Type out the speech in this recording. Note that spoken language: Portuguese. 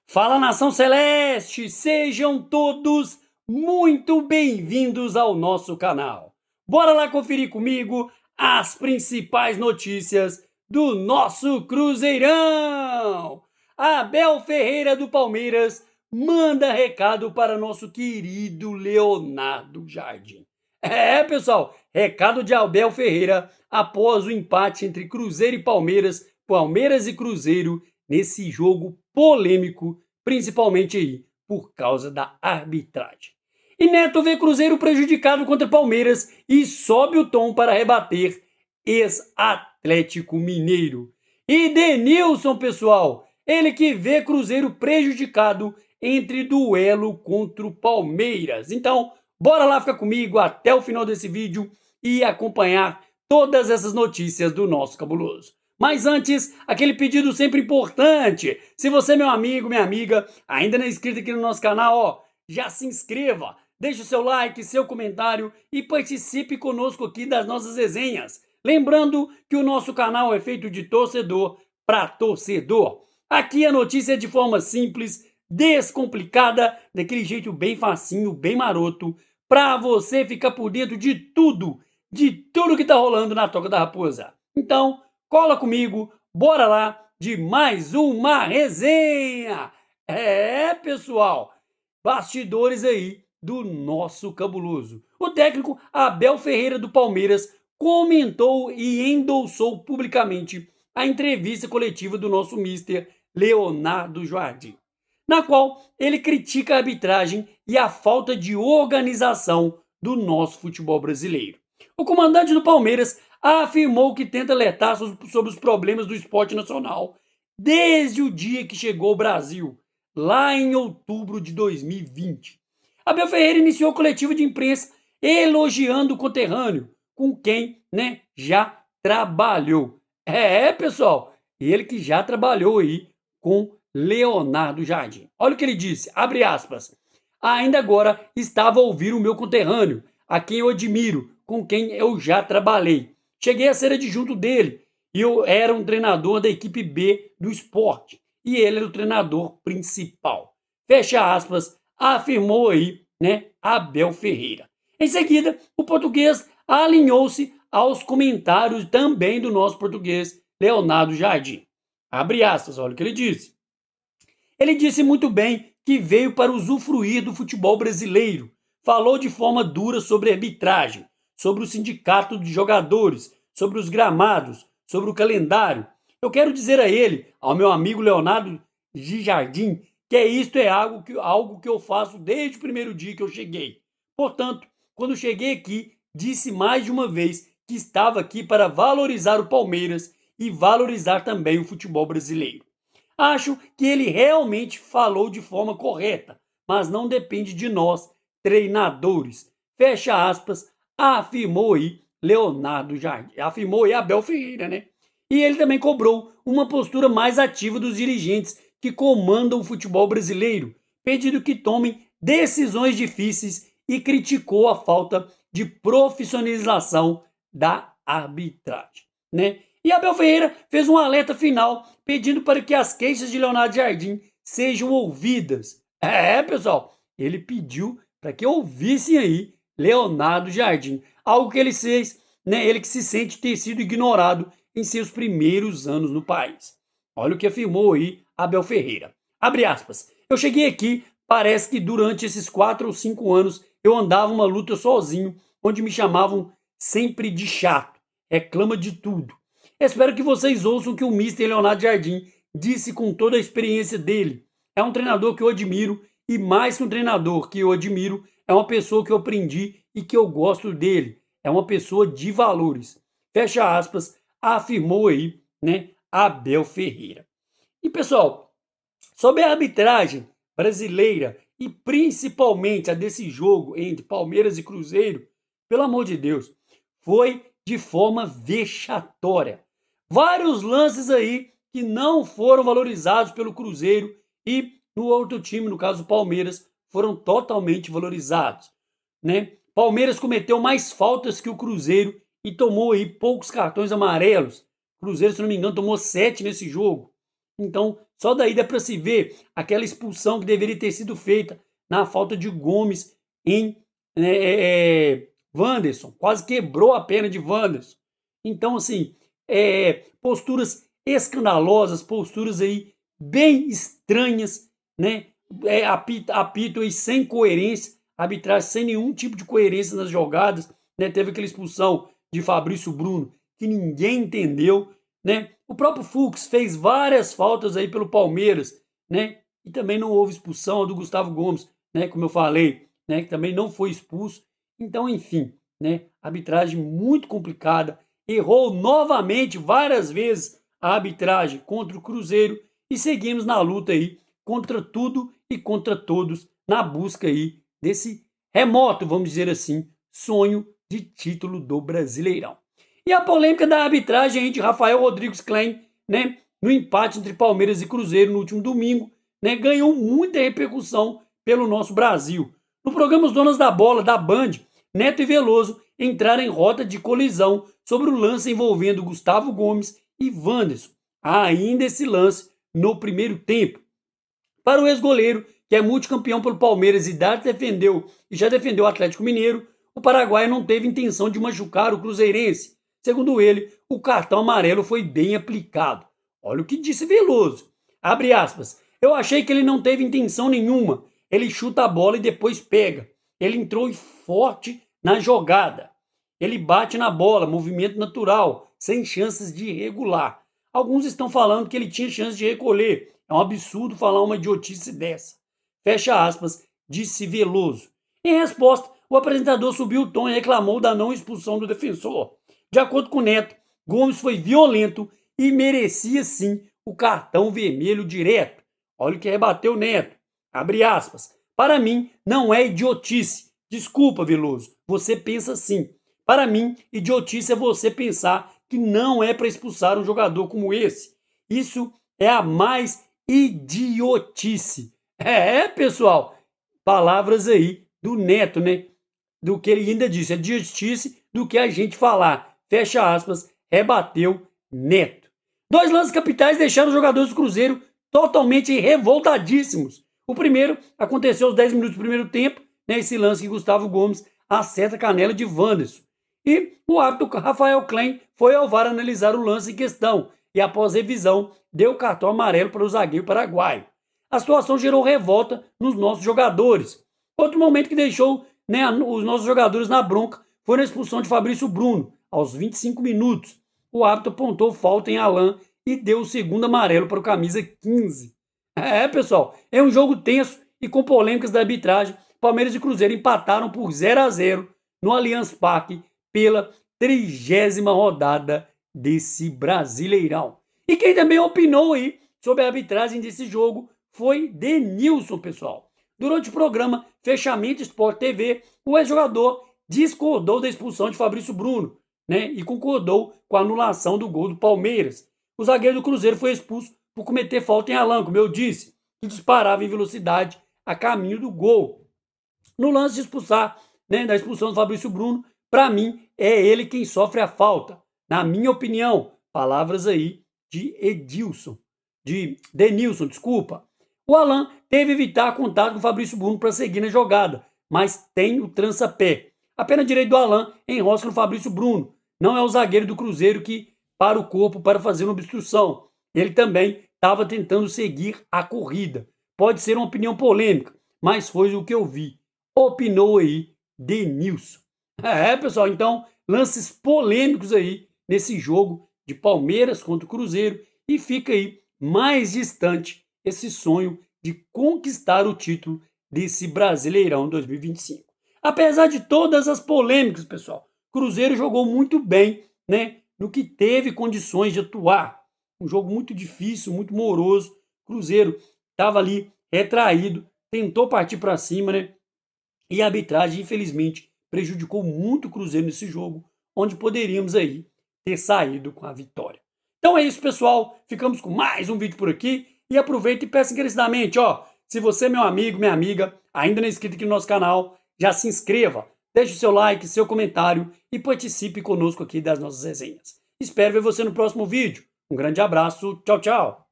Fala, nação celeste! Sejam todos muito bem-vindos ao nosso canal. Bora lá conferir comigo as principais notícias do nosso Cruzeirão! Abel Ferreira do Palmeiras manda recado para nosso querido Leonardo Jardim. Pessoal, recado de Abel Ferreira após o empate entre Cruzeiro e Palmeiras, Palmeiras e Cruzeiro, nesse jogo polêmico, principalmente aí por causa da arbitragem. E Neto vê Cruzeiro prejudicado contra Palmeiras e sobe o tom para rebater ex-Atlético Mineiro. E Denilson, pessoal, ele que vê Cruzeiro prejudicado entre duelo contra o Palmeiras. Então, bora lá ficar comigo até o final desse vídeo e acompanhar todas essas notícias do nosso cabuloso. Mas antes, aquele pedido sempre importante. Se você, meu amigo, minha amiga, ainda não é inscrito aqui no nosso canal, já se inscreva, deixe o seu like, seu comentário e participe conosco aqui das nossas resenhas. Lembrando que o nosso canal é feito de torcedor para torcedor. Aqui a notícia é de forma simples, descomplicada, daquele jeito bem facinho, bem maroto, para você ficar por dentro de tudo que tá rolando na Toca da Raposa. Então, cola comigo, bora lá de mais uma resenha. Pessoal, bastidores aí do nosso cabuloso. O técnico Abel Ferreira do Palmeiras comentou e endossou publicamente a entrevista coletiva do nosso mister Leonardo Jardim, na qual ele critica a arbitragem e a falta de organização do nosso futebol brasileiro. O comandante do Palmeiras afirmou que tenta alertar sobre os problemas do esporte nacional desde o dia que chegou ao Brasil, lá em outubro de 2020. Abel Ferreira iniciou a coletiva de imprensa elogiando o conterrâneo, com quem já trabalhou. Pessoal, ele que já trabalhou aí com Leonardo Jardim. Olha o que ele disse, abre aspas. Ainda agora estava a ouvir o meu conterrâneo, a quem eu admiro, com quem eu já trabalhei. Cheguei a ser adjunto dele e eu era um treinador da equipe B do esporte e ele era o treinador principal. Fecha aspas, afirmou aí, Abel Ferreira. Em seguida, o português alinhou-se aos comentários também do nosso português Leonardo Jardim. Abre aspas, olha o que ele disse. Ele disse muito bem que veio para usufruir do futebol brasileiro. Falou de forma dura sobre a arbitragem, sobre o sindicato de jogadores, sobre os gramados, sobre o calendário. Eu quero dizer a ele, ao meu amigo Leonardo de Jardim, que isto é algo que eu faço desde o primeiro dia que eu cheguei. Portanto, quando cheguei aqui, disse mais de uma vez que estava aqui para valorizar o Palmeiras e valorizar também o futebol brasileiro. Acho que ele realmente falou de forma correta, mas não depende de nós, treinadores. Fecha aspas, afirmou aí Leonardo Jardim, afirmou aí Abel Ferreira, E ele também cobrou uma postura mais ativa dos dirigentes que comandam o futebol brasileiro, pedindo que tomem decisões difíceis e criticou a falta de profissionalização da arbitragem, E Abel Ferreira fez um alerta final pedindo para que as queixas de Leonardo Jardim sejam ouvidas. Pessoal, ele pediu para que ouvissem aí Leonardo Jardim, algo que ele fez, ele que se sente ter sido ignorado em seus primeiros anos no país. Olha o que afirmou aí Abel Ferreira. Abre aspas. Eu cheguei aqui, parece que durante esses 4 ou 5 anos eu andava uma luta sozinho, onde me chamavam sempre de chato, reclama de tudo. Espero que vocês ouçam o que o Mister Leonardo Jardim disse com toda a experiência dele. É um treinador que eu admiro e mais que um treinador que eu admiro, é uma pessoa que eu aprendi e que eu gosto dele. É uma pessoa de valores. Fecha aspas, afirmou aí, Abel Ferreira. E pessoal, sobre a arbitragem brasileira e principalmente a desse jogo entre Palmeiras e Cruzeiro, pelo amor de Deus, foi de forma vexatória. Vários lances aí que não foram valorizados pelo Cruzeiro e no outro time, no caso o Palmeiras, foram totalmente valorizados, Palmeiras cometeu mais faltas que o Cruzeiro e tomou aí poucos cartões amarelos. O Cruzeiro, se não me engano, tomou 7 nesse jogo. Então, só daí dá para se ver aquela expulsão que deveria ter sido feita na falta de Gomes em Wanderson. Quase quebrou a perna de Wanderson. Então, assim, posturas escandalosas, posturas aí bem estranhas, né? Apito aí sem coerência, arbitragem sem nenhum tipo de coerência nas jogadas, né? Teve aquela expulsão de Fabrício Bruno que ninguém entendeu, né? O próprio Fux fez várias faltas aí pelo Palmeiras, né? E também não houve expulsão do Gustavo Gomes, né? Como eu falei, né? Que também não foi expulso. Então, enfim, né? Arbitragem muito complicada. Errou novamente várias vezes a arbitragem contra o Cruzeiro e seguimos na luta aí contra tudo e contra todos na busca aí desse remoto, vamos dizer assim, sonho de título do Brasileirão. E a polêmica da arbitragem aí de Rafael Rodrigues Klein, né, no empate entre Palmeiras e Cruzeiro no último domingo, né, ganhou muita repercussão pelo nosso Brasil. No programa Os Donos da Bola, da Band, Neto e Veloso entraram em rota de colisão sobre o lance envolvendo Gustavo Gomes e Wanderson. Ainda esse lance no primeiro tempo. Para o ex-goleiro, que é multicampeão pelo Palmeiras e já defendeu o Atlético Mineiro, o paraguaio não teve intenção de machucar o cruzeirense. Segundo ele, o cartão amarelo foi bem aplicado. Olha o que disse Veloso. Abre aspas. Eu achei que ele não teve intenção nenhuma. Ele chuta a bola e depois pega. Ele entrou forte na jogada. Ele bate na bola, movimento natural, sem chances de irregular. Alguns estão falando que ele tinha chance de recolher. É um absurdo falar uma idiotice dessa. Fecha aspas, disse Veloso. Em resposta, o apresentador subiu o tom e reclamou da não expulsão do defensor. De acordo com Neto, Gomes foi violento e merecia sim o cartão vermelho direto. Olha o que rebateu Neto. Abre aspas. Para mim, não é idiotice. Desculpa, Veloso, você pensa assim. Para mim, idiotice é você pensar que não é para expulsar um jogador como esse. Isso é a mais idiotice. Pessoal, palavras aí do Neto, né? Do que ele ainda disse, é idiotice do que a gente falar. Fecha aspas, rebateu Neto. Dois lances capitais deixaram os jogadores do Cruzeiro totalmente revoltadíssimos. O primeiro aconteceu aos 10 minutos do primeiro tempo, né? Esse lance que Gustavo Gomes acerta a canela de Wanderson. E o árbitro Rafael Klein foi ao VAR analisar o lance em questão e, após revisão, deu cartão amarelo para o zagueiro paraguaio. A situação gerou revolta nos nossos jogadores. Outro momento que deixou, né, os nossos jogadores na bronca foi na expulsão de Fabrício Bruno, aos 25 minutos. O árbitro apontou falta em Alan e deu o segundo amarelo para o camisa 15. Pessoal, é um jogo tenso e com polêmicas da arbitragem. Palmeiras e Cruzeiro empataram por 0-0 no Allianz Parque pela 30ª rodada desse Brasileirão. E quem também opinou aí sobre a arbitragem desse jogo foi Denilson, pessoal. Durante o programa Fechamento Sport TV, o ex-jogador discordou da expulsão de Fabrício Bruno, né, e concordou com a anulação do gol do Palmeiras. O zagueiro do Cruzeiro foi expulso por cometer falta em Alan, como eu disse, que disparava em velocidade a caminho do gol. No lance de expulsar, né, da expulsão do Fabrício Bruno, para mim, é ele quem sofre a falta. Na minha opinião, palavras aí de Denilson, desculpa. O Alan teve que evitar contato com o Fabrício Bruno para seguir na jogada, mas tem o trança-pé. A perna direita do Alan enrosca no Fabrício Bruno. Não é o zagueiro do Cruzeiro que para o corpo para fazer uma obstrução. Ele também estava tentando seguir a corrida. Pode ser uma opinião polêmica, mas foi o que eu vi. Opinou aí Denilson. Pessoal, então, lances polêmicos aí nesse jogo de Palmeiras contra o Cruzeiro e fica aí mais distante esse sonho de conquistar o título desse Brasileirão 2025. Apesar de todas as polêmicas, pessoal, o Cruzeiro jogou muito bem, né, no que teve condições de atuar. Um jogo muito difícil, muito moroso. O Cruzeiro estava ali retraído, tentou partir para cima, né? E a arbitragem, infelizmente, prejudicou muito o Cruzeiro nesse jogo, onde poderíamos aí ter saído com a vitória. Então é isso, pessoal. Ficamos com mais um vídeo por aqui. E aproveita e peça encarecidamente, se você, meu amigo, minha amiga, ainda não é inscrito aqui no nosso canal, já se inscreva, deixe o seu like, seu comentário e participe conosco aqui das nossas resenhas. Espero ver você no próximo vídeo. Um grande abraço, tchau, tchau!